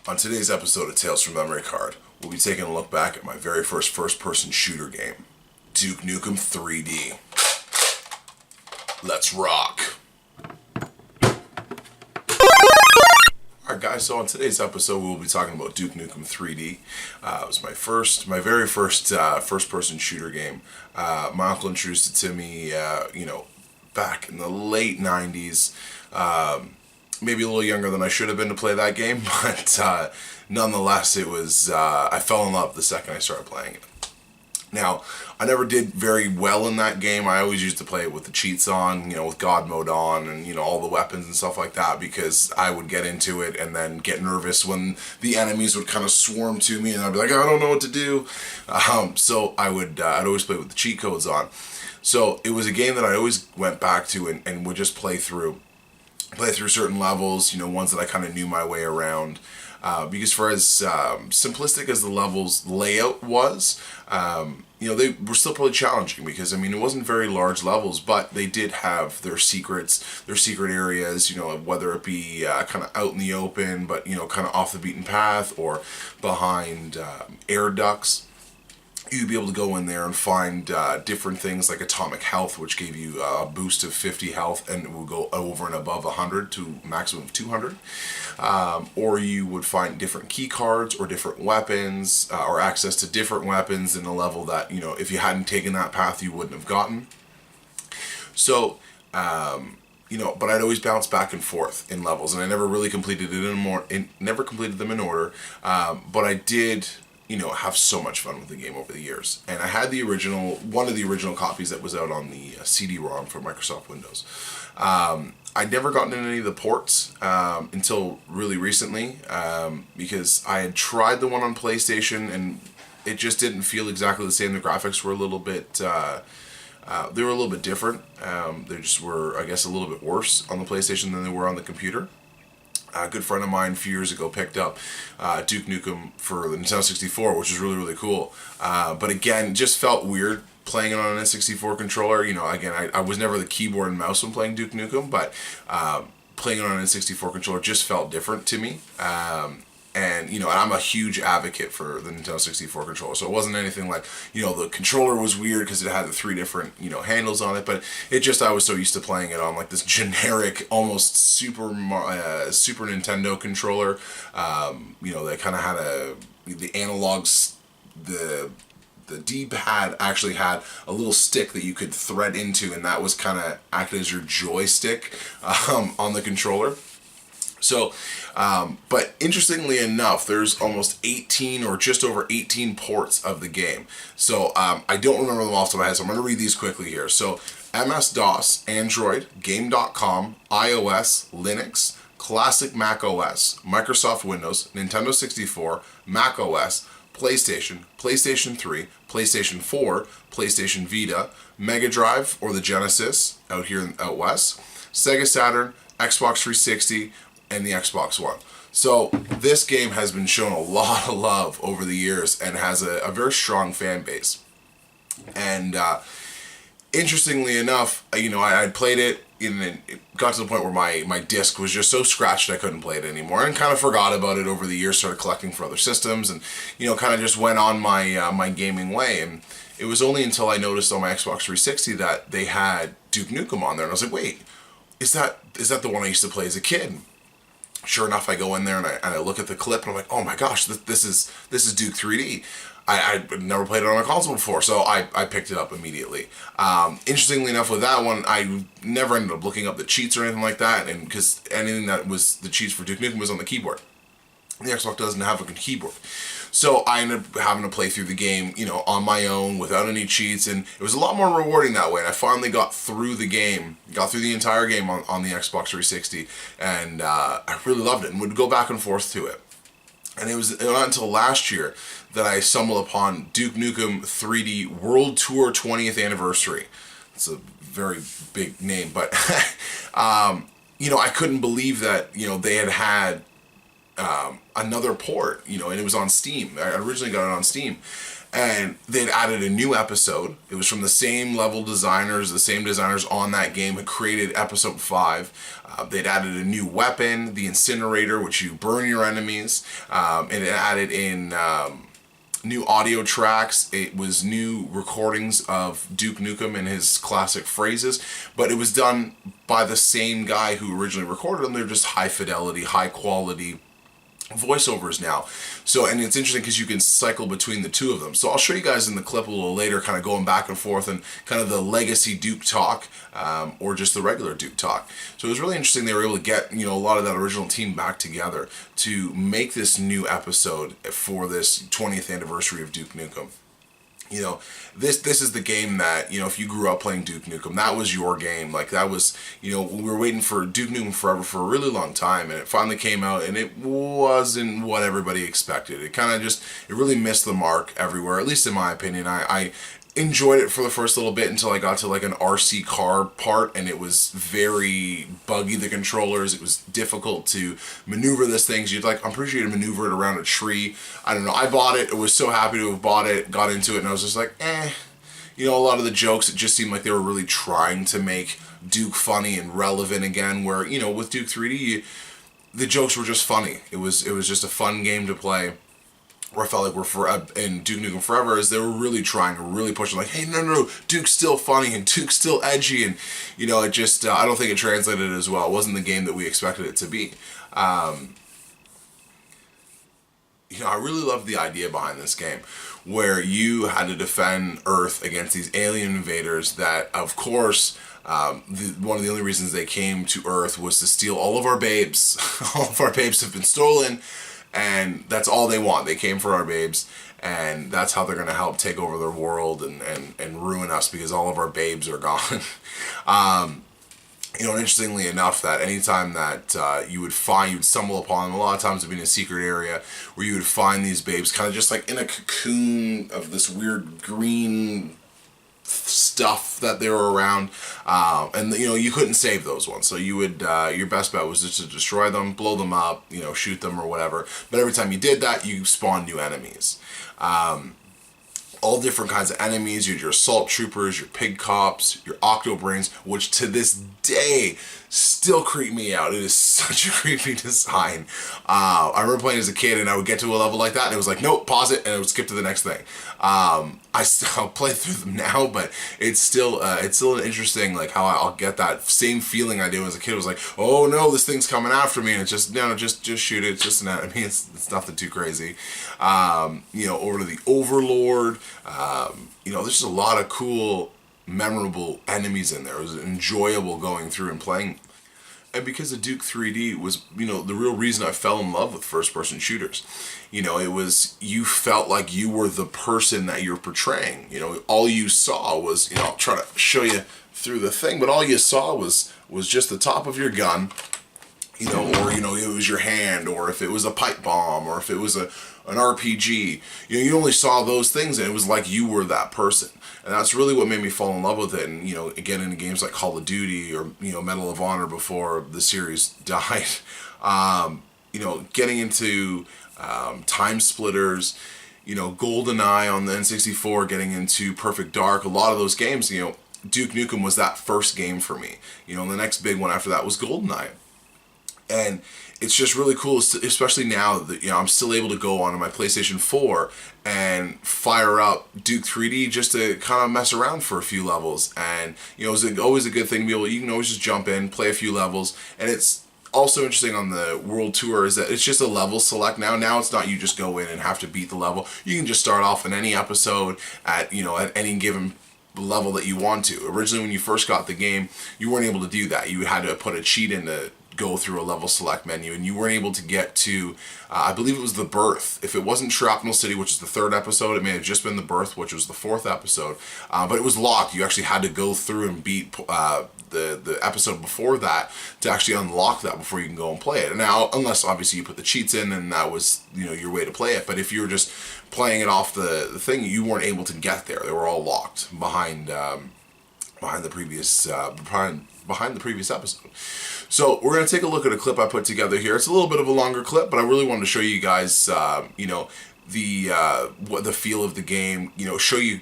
On today's episode of Tales from Memory Card, we'll be taking a look back at my very first first-person shooter game, Duke Nukem 3D. Let's rock! Alright guys, so on today's episode we will be talking about Duke Nukem 3D. It was my very first first-person shooter game. My uncle introduced it to me, back in the late 90s. Maybe a little younger than I should have been to play that game, but nonetheless, it was, I fell in love the second I started playing it. Now, I never did very well in that game. I always used to play it with the cheats on, with God mode on, and, all the weapons and stuff like that, because I would get into it and then get nervous when the enemies would kind of swarm to me, and I'd be like, I don't know what to do. So I'd always play with the cheat codes on. So it was a game that I always went back to and would just play through certain levels, ones that I kind of knew my way around. Because for as simplistic as the levels layout was, they were still probably challenging because, it wasn't very large levels, but they did have their secrets, their secret areas, whether it be kind of out in the open, but, kind of off the beaten path or behind air ducts. You'd be able to go in there and find different things like atomic health, which gave you a boost of 50 health, and it would go over and above 100 to a maximum of 200. Or you would find different key cards or different weapons, or access to different weapons in a level that, if you hadn't taken that path, you wouldn't have gotten. So, but I'd always bounce back and forth in levels, and I never really completed it never completed them in order, but I did have so much fun with the game over the years. And I had one of the original copies that was out on the CD-ROM for Microsoft Windows. I'd never gotten in any of the ports until really recently, because I had tried the one on PlayStation and it just didn't feel exactly the same. The graphics were a little bit, they were a little bit different. They just were, I guess, a little bit worse on the PlayStation than they were on the computer. A good friend of mine a few years ago picked up Duke Nukem for the Nintendo 64, which was really, really cool. But again, it just felt weird playing it on an N64 controller. Again, I was never the keyboard and mouse when playing Duke Nukem, but playing it on an N64 controller just felt different to me. And I'm a huge advocate for the Nintendo 64 controller, so it wasn't anything like, the controller was weird because it had the 3 different, handles on it, but I was so used to playing it on like this generic, almost Super Nintendo controller, that kind of had the analogs, the D-pad actually had a little stick that you could thread into, and that was kind of acted as your joystick on the controller. So, but interestingly enough, there's almost 18 or just over 18 ports of the game. So, I don't remember them off the top of my head, so I'm going to read these quickly here. So, MS-DOS, Android, Game.com, iOS, Linux, Classic Mac OS, Microsoft Windows, Nintendo 64, Mac OS, PlayStation, PlayStation 3, PlayStation 4, PlayStation Vita, Mega Drive or the Genesis out west, Sega Saturn, Xbox 360, and the Xbox One. So this game has been shown a lot of love over the years and has a very strong fan base. And interestingly enough, I played it, and it got to the point where my disc was just so scratched I couldn't play it anymore, and kind of forgot about it over the years, started collecting for other systems, and kind of just went on my gaming way. And it was only until I noticed on my Xbox 360 that they had Duke Nukem on there, and I was like, wait, is that the one I used to play as a kid? Sure enough, I go in there and I look at the clip and I'm like, oh my gosh, this is Duke 3D. I'd never played it on a console before, so I picked it up immediately. Interestingly enough, with that one, I never ended up looking up the cheats or anything like that, and because anything that was the cheats for Duke Nukem was on the keyboard. The Xbox doesn't have a keyboard. So I ended up having to play through the game, on my own without any cheats, and it was a lot more rewarding that way. And I finally got through the entire game on the Xbox 360, and I really loved it and would go back and forth to it. And it was not until last year that I stumbled upon Duke Nukem 3D World Tour 20th Anniversary. It's a very big name, but I couldn't believe that they had another port, and it was on Steam. I originally got it on Steam, And they'd added a new episode. It was from the same level designers, the same designers on that game had created episode 5. They'd added a new weapon, the incinerator, which you burn your enemies. And it added in new audio tracks. It was new recordings of Duke Nukem and his classic phrases, but it was done by the same guy who originally recorded them. They're just high fidelity, high quality voiceovers now. So, and it's interesting because you can cycle between the two of them. So I'll show you guys in the clip a little later, kind of going back and forth and kind of the legacy Duke talk, or just the regular Duke talk. So it was really interesting. They were able to get, a lot of that original team back together to make this new episode for this 20th anniversary of Duke Nukem. This is the game that, if you grew up playing Duke Nukem, that was your game. Like, that was, we were waiting for Duke Nukem Forever for a really long time, and it finally came out, and it wasn't what everybody expected. It kind of it really missed the mark everywhere, at least in my opinion. I enjoyed it for the first little bit until I got to like an RC car part, and it was very buggy, the controllers. It was difficult to maneuver this thing. So I'm pretty sure you had to maneuver it around a tree. I don't know. I bought it. I was so happy to have bought it, got into it, and I was just like, a lot of the jokes, it just seemed like they were really trying to make Duke funny and relevant again, where, with Duke 3D, the jokes were just funny. It was just a fun game to play. Where I felt like we're forever in Duke Nukem Forever, is they were really trying to really push it, like, hey, no, Duke's still funny and Duke's still edgy, and it just I don't think it translated as well. It wasn't the game that we expected it to be. I really loved the idea behind this game, where you had to defend Earth against these alien invaders that, of course, one of the only reasons they came to Earth was to steal all of our babes. All of our babes have been stolen. And that's all they want. They came for our babes, and that's how they're going to help take over their world and ruin us, because all of our babes are gone. And interestingly enough, that anytime that you would stumble upon them, a lot of times it'd be in a secret area where you would find these babes kind of just like in a cocoon of this weird green stuff that they were around, and you couldn't save those ones, so you would your best bet was just to destroy them, blow them up, shoot them or whatever. But every time you did that, you spawned new enemies, all different kinds of enemies. You had your assault troopers, your pig cops, your octo brains, which to this day still creep me out. It is such a creepy design. I remember playing as a kid, and I would get to a level like that, and it was like, nope, pause it, and it would skip to the next thing. I'll play through them now, but it's still an interesting, like, how I'll get that same feeling I did as a kid. It was like, oh no, this thing's coming after me, and it's just, no, just shoot it. It's just an enemy. It's nothing too crazy. Over to the Overlord. There's just a lot of cool, memorable enemies in there. It was enjoyable going through and playing. And because of Duke 3D was, the real reason I fell in love with first-person shooters. It was, you felt like you were the person that you're portraying. All you saw was, I'll try to show you through the thing, but all you saw was just the top of your gun, or, it was your hand, or if it was a pipe bomb, or if it was an RPG. You only saw those things, and it was like you were that person. And that's really what made me fall in love with it. And, again, into games like Call of Duty or, Medal of Honor before the series died. Getting into Time Splitters, GoldenEye on the N64, getting into Perfect Dark, a lot of those games, Duke Nukem was that first game for me. And the next big one after that was GoldenEye. And it's just really cool, especially now that I'm still able to go on my PlayStation 4 and fire up Duke 3D just to kind of mess around for a few levels. And it's always a good thing to be able. You can always just jump in, play a few levels, and it's also interesting on the World Tour is that it's just a level select now. Now it's not you just go in and have to beat the level. You can just start off in any episode at any given level that you want to. Originally, when you first got the game, you weren't able to do that. You had to put a cheat in to go through a level select menu, and you weren't able to get to I believe it was The Birth. If it wasn't Shrapnel City, which is the 3rd episode, it may have just been The Birth, which was the 4th episode, but it was locked. You actually had to go through and beat the episode before that to actually unlock that before you can go and play it. And now, unless obviously you put the cheats in and that was your way to play it, but if you were just playing it off the thing, you weren't able to get there. They were all locked behind the previous episode. So we're going to take a look at a clip I put together here. It's a little bit of a longer clip, but I really wanted to show you guys, what the feel of the game. You know, show you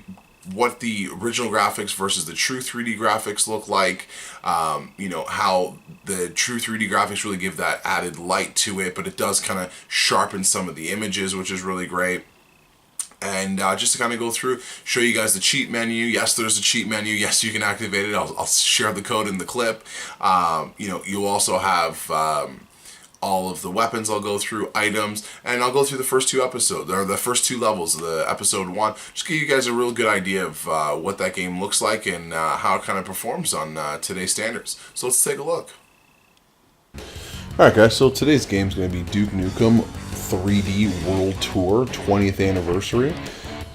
what the original graphics versus the true 3D graphics look like. You know, how the true 3D graphics really give that added light to it, but it does kind of sharpen some of the images, which is really great. And just to kind of go through, show you guys the cheat menu. Yes, there's a cheat menu. Yes, you can activate it. I'll share the code in the clip. You know, you'll also have all of the weapons. I'll go through items, and I'll go through the first 2 episodes, or the first 2 levels of the episode 1. Just give you guys a real good idea of what that game looks like and how it kind of performs on today's standards. So let's take a look. Alright guys, so today's game is going to be Duke Nukem 3D World Tour 20th Anniversary.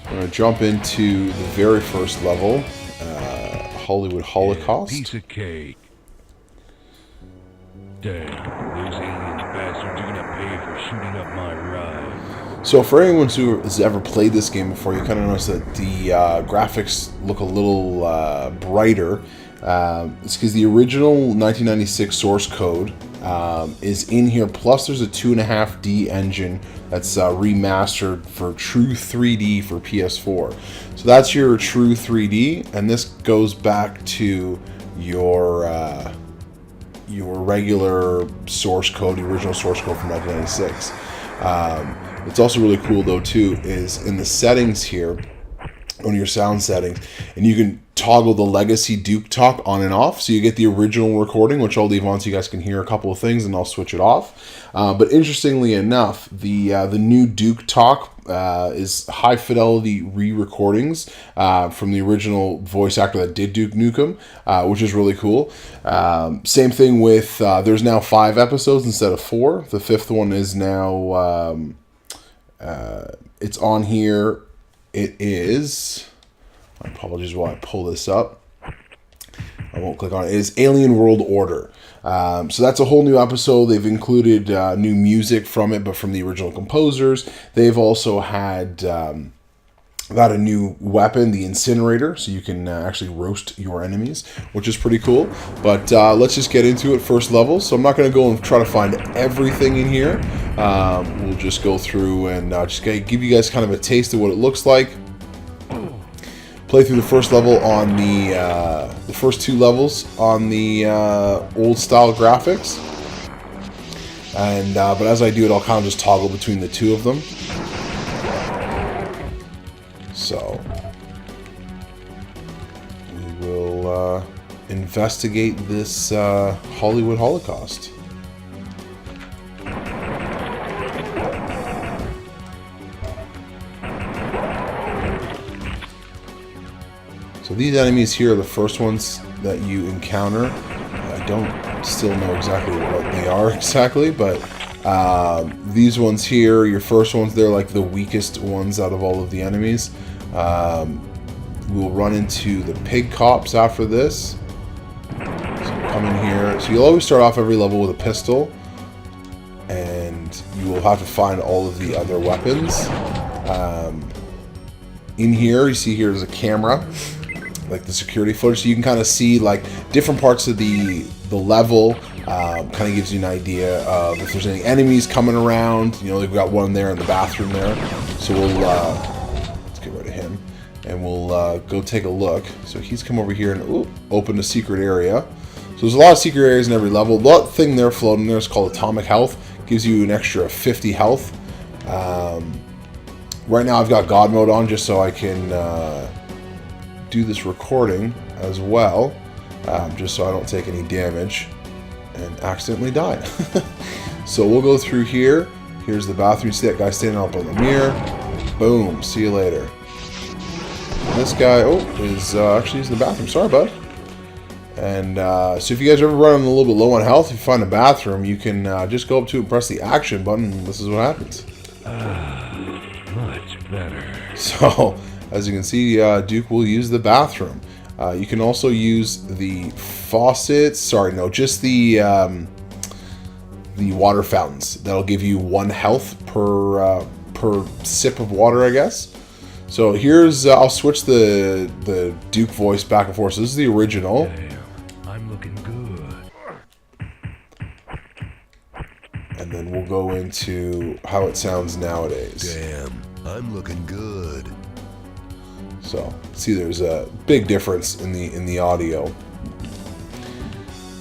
I'm going to jump into the very first level, Hollywood Holocaust. Piece of cake. Damn, those aliens bastards are gonna pay for shooting up my ride. So for anyone who has ever played this game before, you kind of notice that the graphics look a little brighter. It's because the original 1996 source code is in here, plus there's a 2.5D engine that's remastered for true 3D for PS4. So that's your true 3D, and this goes back to your regular source code, the original source code from 1996. What's also really cool though too is in the settings here, on your sound settings, and you can toggle the legacy Duke talk on and off, so you get the original recording, which I'll leave on so you guys can hear a couple of things, and I'll switch it off. But interestingly enough, the new Duke talk is high fidelity re-recordings from the original voice actor that did Duke Nukem, which is really cool. Same thing with there's now 5 episodes instead of 4. The 5th one is now it's on here. It is, my apologies while I pull this up. I won't click on it. It is Alien World Order. So that's a whole new episode. They've included new music from it, but from the original composers. They've also had got a new weapon, the incinerator, so you can actually roast your enemies, which is pretty cool. But let's just get into it. First level. So I'm not going to go and try to find everything in here. We'll just go through and just give you guys kind of a taste of what it looks like. Play through the first level on the first 2 levels on the old style graphics, and but as I do it, I'll kind of just toggle between the 2 of them. So we will investigate this Hollywood Holocaust. So these enemies here are the first ones that you encounter. I don't still know exactly what they are exactly, but these ones here, your first ones, they're like the weakest ones out of all of the enemies. We'll run into the pig cops after this. So come in here. So you'll always start off every level with a pistol, and you will have to find all of the other weapons. In here, you see here there's a camera, like the security footage, so you can kind of see like different parts of the level. Kind of gives you an idea of if there's any enemies coming around. You know, they've got one there in the bathroom there. So we'll let's get rid of him, and we'll go take a look. So he's come over here and opened a secret area. So there's a lot of secret areas in every level. That thing there floating there is called Atomic Health. Gives you an extra 50 health. Right now I've got God mode on just so I can do this recording as well, just so I don't take any damage and accidentally die. So we'll go through here. Here's the bathroom. See that guy standing up on the mirror. Boom. See you later. And this guy, is actually in the bathroom. Sorry, bud. And so if you guys ever run a little bit low on health, if you find a bathroom, you can just go up to it and press the action button, and this is what happens. Much better. So, as you can see, Duke will use the bathroom. You can also use the faucets. Sorry, no, just the water fountains. That'll give you 1 health per sip of water, I guess. So here's I'll switch the Duke voice back and forth. So this is the original. Damn, I'm looking good. And then we'll go into how it sounds nowadays. Damn, I'm looking good. So see, there's a big difference in the audio.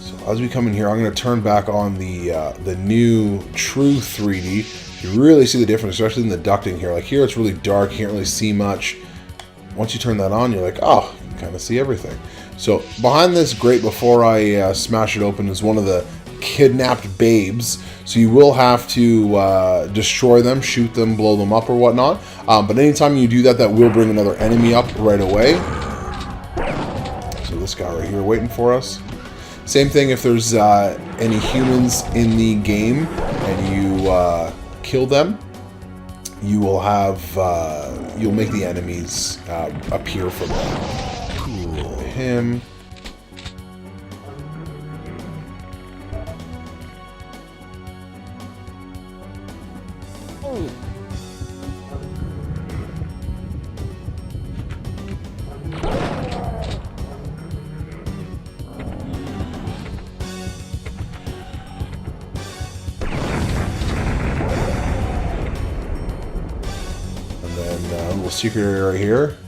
So as we come in here, I'm going to turn back on the new true 3D. You really see the difference, especially in the ducting here. Like here, it's really dark. You can't really see much. Once you turn that on, you're like, oh, you can kind of see everything. So behind this grate, before I smash it open, is one of the kidnapped babes. So you will have to destroy them, shoot them, blow them up or whatnot. But anytime you do that, that will bring another enemy up right away. So this guy right here waiting for us. Same thing if there's any humans in the game and you kill them, you will have you'll make the enemies appear from them. Cool. Him. Secret area right here.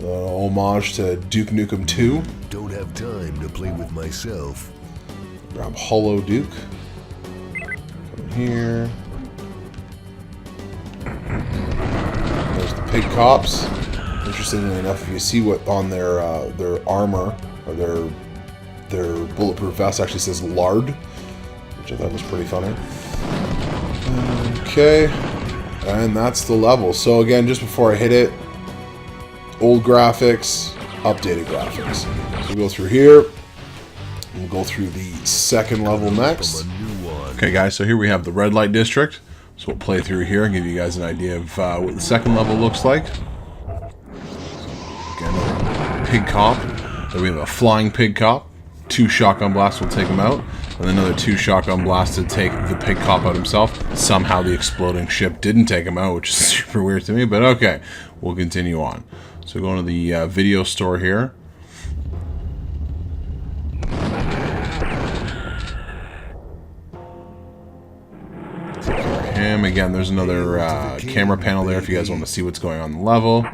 Homage to Duke Nukem 2. Don't have time to play with myself. Grab Hollow Duke. Come in here. There's the pig cops. Interestingly enough, if you see what on their armor or their bulletproof vest actually says lard, which I thought was pretty funny. Okay. And that's the level. So again, just before I hit it, old graphics, updated graphics. So we'll go through here. We'll go through the second level next. Okay guys, so here we have the red light district. So we'll play through here and give you guys an idea of what the second level looks like. Again, pig cop. So we have a flying pig cop. 2 shotgun blasts will take him out. And another 2 shotgun blasts to take the pig cop out himself. Somehow the exploding ship didn't take him out, which is super weird to me, but okay. We'll continue on. So going to the video store here. Take care of him. Again, there's another camera panel there if you guys want to see what's going on in the level.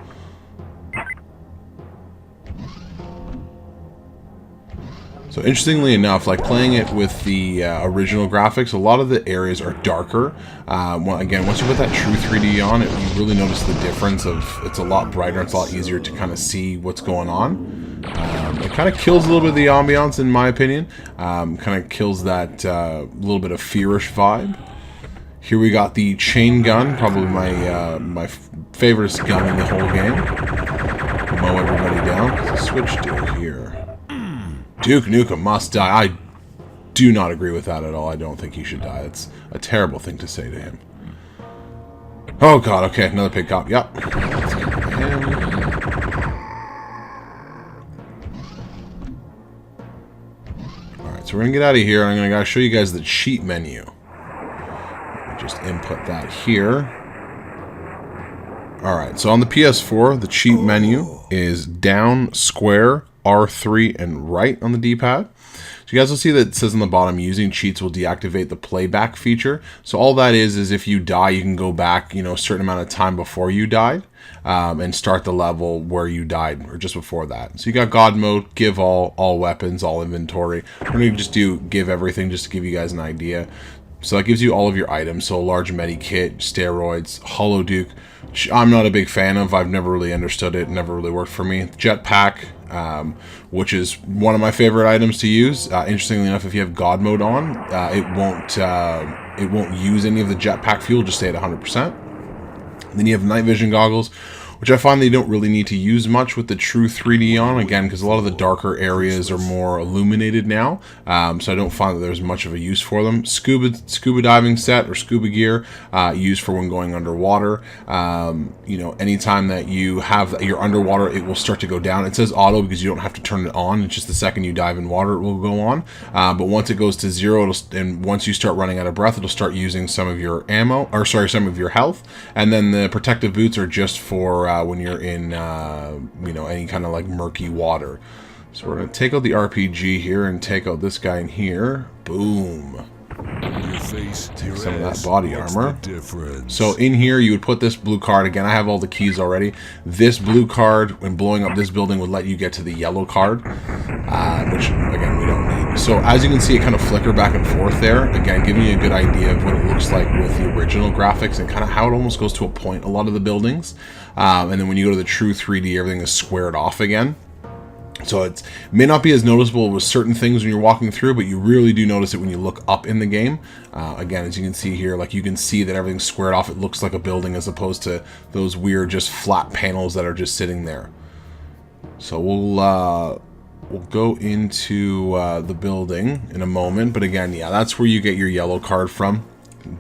So interestingly enough, like playing it with the original graphics, a lot of the areas are darker. Again, once you put that true 3D on, you really notice the difference of it's a lot brighter. It's a lot easier to kind of see what's going on. It kind of kills a little bit of the ambiance, in my opinion. Kind of kills that little bit of fearish vibe. Here we got the chain gun, probably my favorite gun in the whole game. Mow everybody down. Let's switch to here. Duke Nukem must die. I do not agree with that at all. I don't think he should die. It's a terrible thing to say to him. Oh god, okay, another pig cop. Yep. Let's get him. Alright, so we're gonna get out of here. I'm gonna show you guys the cheat menu. Just input that here. Alright, so on the PS4, the cheat menu is down, square, R3, and right on the D-pad. So you guys will see that it says on the bottom, using cheats will deactivate the playback feature. So all that is if you die, you can go back, a certain amount of time before you died, and start the level where you died, or just before that. So you got God mode, give all weapons, all inventory. We're going to just do give everything just to give you guys an idea. So that gives you all of your items. So a large medi kit, steroids, Hollow Duke, which I'm not a big fan of. I've never really understood it. Never really worked for me. Jetpack, which is one of my favorite items to use. Interestingly enough, if you have God mode on, it won't use any of the jetpack fuel. Just stay at 100%. Then you have night vision goggles, which I find they don't really need to use much with the true 3D on, again, because a lot of the darker areas are more illuminated now, so I don't find that there's much of a use for them. Scuba diving set or scuba gear, used for when going underwater. Anytime that you have you're underwater, it will start to go down. It says auto because you don't have to turn it on. It's just the second you dive in water, it will go on. But once it goes to 0, and once you start running out of breath, it'll start using some of your some of your health. And then the protective boots are just for when you're in, any kind of like murky water. So we're going to take out the RPG here and take out this guy in here. Boom. face, Take some of that body armor. Difference. So in here, you would put this blue card. Again, I have all the keys already. This blue card, when blowing up this building, would let you get to the yellow card, which, again, we don't need. So as you can see, it kind of flicker back and forth there. Again, giving you a good idea of what it looks like with the original graphics and kind of how it almost goes to a point, a lot of the buildings. And then when you go to the true 3D, everything is squared off again. So it may not be as noticeable with certain things when you're walking through, but you really do notice it when you look up in the game. Again, as you can see here, like you can see that everything's squared off. It looks like a building as opposed to those weird just flat panels that are just sitting there. So we'll go into the building in a moment. But again, yeah, that's where you get your yellow card from.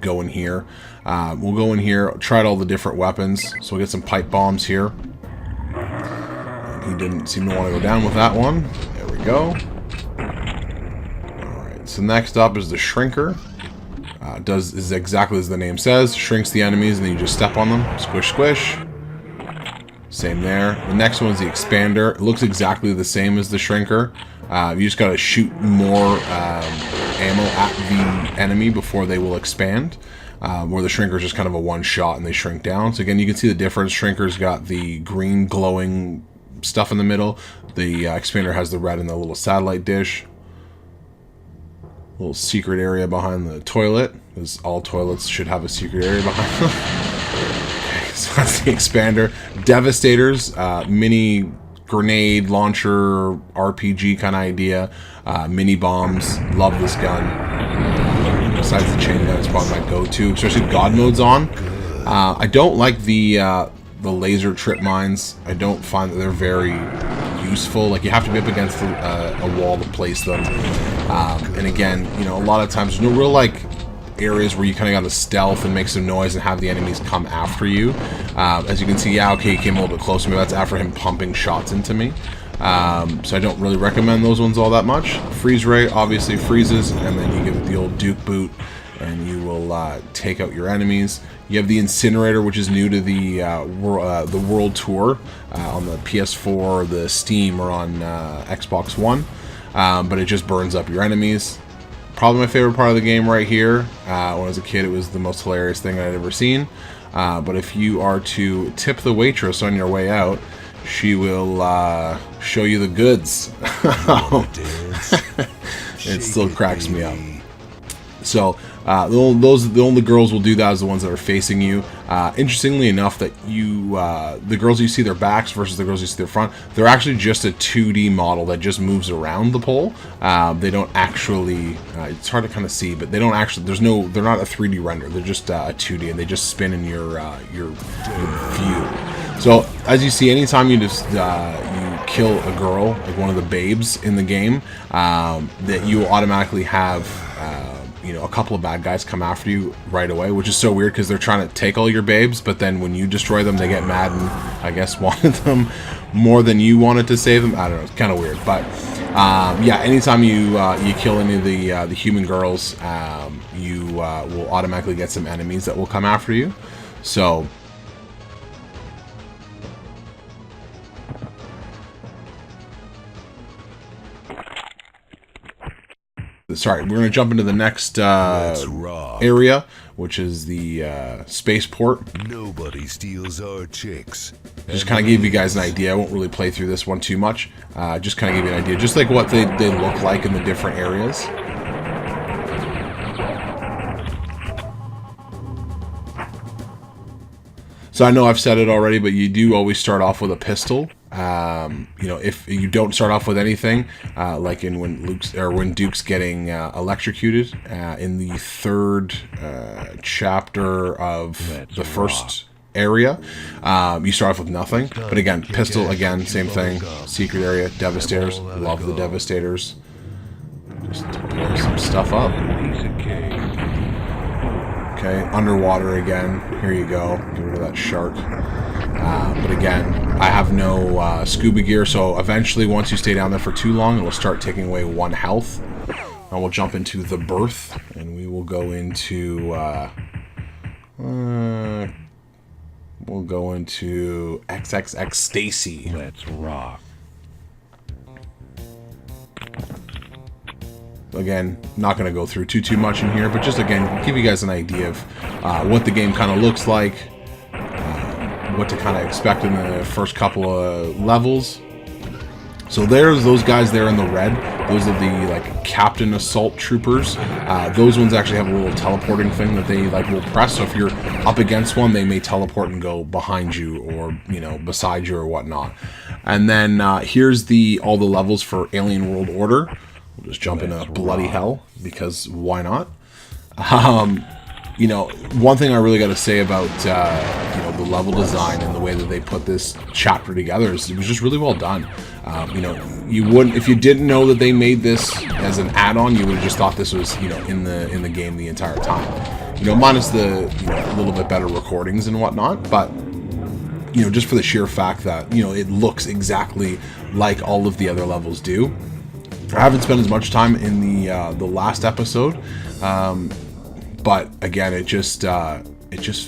Go in here. We'll go in here, tried all the different weapons. So we'll get some pipe bombs here. He didn't seem to want to go down with that one. There we go. Alright, so next up is the Shrinker. Is exactly as the name says. Shrinks the enemies and then you just step on them. Squish, squish. Same there. The next one's the Expander. It looks exactly the same as the Shrinker. You just gotta shoot more ammo at the enemy before they will expand. Where the Shrinker is just kind of a one shot and they shrink down. So again, you can see the difference. Shrinker's got the green glowing stuff in the middle. The Expander has the red and the little satellite dish. Little secret area behind the toilet, because all toilets should have a secret area behind them. Okay, so that's the Expander. Devastators, mini grenade launcher, RPG kind of idea. Mini bombs. Love this gun. Besides the chain gun, it's probably my go-to, especially God mode's on. I don't like the laser trip mines. I don't find that they're very useful. Like, you have to be up against a wall to place them. And again, you know, a lot of times there's no real like areas where you kind of got to stealth and make some noise and have the enemies come after you. As you can see, yeah, okay, he came a little bit closer to me. That's after him pumping shots into me. So I don't really recommend those ones all that much. Freeze ray obviously freezes, and then you give it the old Duke boot, and you will take out your enemies. You have the Incinerator, which is new to the World Tour on the PS4, the Steam, or on Xbox One. But it just burns up your enemies. Probably my favorite part of the game right here. When I was a kid, it was the most hilarious thing I'd ever seen. But if you are to tip the waitress on your way out, she will show you the goods. It still cracks me up. So the only girls will do that as the ones that are facing you. Interestingly enough, that the girls you see their backs versus the girls you see their front, they're actually just a 2D model that just moves around the pole. They don't actually. It's hard to kind of see, but they don't actually. They're not a 3D render. They're just a 2D, and they just spin in your view. So as you see, anytime you just you kill a girl, like one of the babes in the game, that you will automatically have a couple of bad guys come after you right away, which is so weird because they're trying to take all your babes, but then when you destroy them, they get mad and I guess wanted them more than you wanted to save them. I don't know, it's kind of weird, but yeah, anytime you kill any of the human girls, you will automatically get some enemies that will come after you. So sorry, we're going to jump into the next area, which is the spaceport. Nobody steals our chicks. Just kind of give you guys an idea. I won't really play through this one too much. Just kind of give you an idea, just like what they look like in the different areas. So I know I've said it already, but you do always start off with a pistol. If you don't start off with anything, like when Duke's getting electrocuted in the third chapter of the first area, you start off with nothing. But again, pistol, again, same thing. Secret area, Devastators. Love the Devastators. Just to blow some stuff up. Okay, underwater again. Here you go. Get rid of that shark. But again, I have no scuba gear, so eventually once you stay down there for too long, it will start taking away 1 health. Now we'll jump into the berth, and we will go into XXX Stacy. Let's rock. again, not going to go through too much in here, but just again, give you guys an idea of what the game kind of looks like, what to kind of expect in the first couple of levels. So there's those guys there in the red. Those are the like Captain Assault Troopers. Those ones actually have a little teleporting thing that they like will press. So if you're up against one, they may teleport and go behind you or beside you or whatnot. And then here's all the levels for Alien World Order. We'll just jump into bloody hell because why not? One thing I really got to say about the level design and the way that they put this chapter together is it was just really well done. You wouldn't, if you didn't know that they made this as an add-on, you would have just thought this was in the game the entire time. Minus the little bit better recordings and whatnot, but just for the sheer fact that it looks exactly like all of the other levels do. I haven't spent as much time in the last episode. But again, it just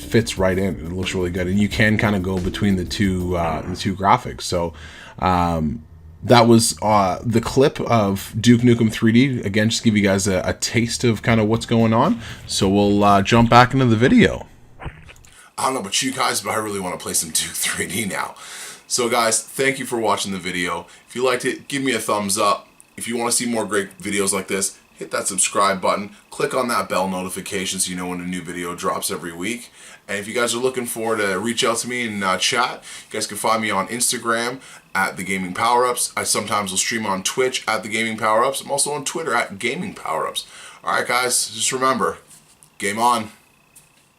fits right in. It looks really good, and you can kind of go between the two graphics. So that was the clip of Duke Nukem 3D. Again, just to give you guys a taste of kind of what's going on. So we'll jump back into the video. I don't know about you guys, but I really want to play some Duke 3D now. So guys, thank you for watching the video. If you liked it, give me a thumbs up. If you want to see more great videos like this, hit that subscribe button, click on that bell notification so you know when a new video drops every week. And if you guys are looking forward to reach out to me and chat, you guys can find me on Instagram at thegamingpowerups. I sometimes will stream on Twitch at thegamingpowerups. I'm also on Twitter at gamingpowerups. Alright guys, just remember, game on.